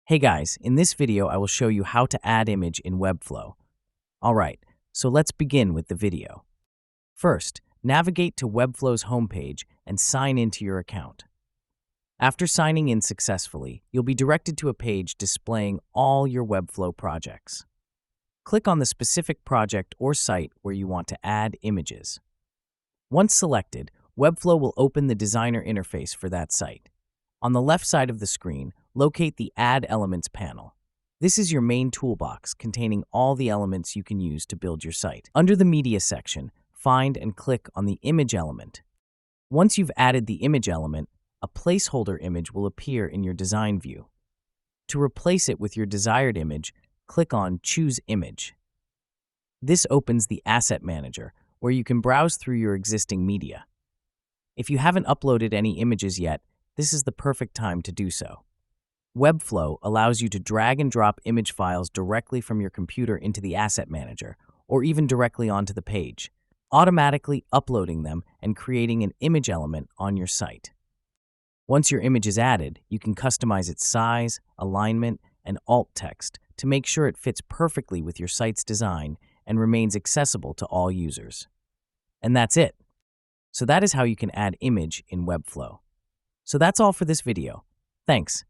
Hey guys, in this video I will show you how to add image in Webflow. Alright, so let's begin with the video. First, navigate to Webflow's homepage and sign into your account. After signing in successfully, you'll be directed to a page displaying all your Webflow projects. Click on the specific project or site where you want to add images. Once selected, Webflow will open the designer interface for that site. On the left side of the screen, locate the Add Elements panel. This is your main toolbox containing all the elements you can use to build your site. Under the Media section, find and click on the Image element. Once you've added the image element, a placeholder image will appear in your design view. To replace it with your desired image, click on Choose Image. This opens the Asset Manager, where you can browse through your existing media. If you haven't uploaded any images yet, this is the perfect time to do so. Webflow allows you to drag and drop image files directly from your computer into the Asset Manager, or even directly onto the page, automatically uploading them and creating an image element on your site. Once your image is added, you can customize its size, alignment, and alt text to make sure it fits perfectly with your site's design and remains accessible to all users. And that's it. So that is how you can add image in Webflow. So that's all for this video. Thanks.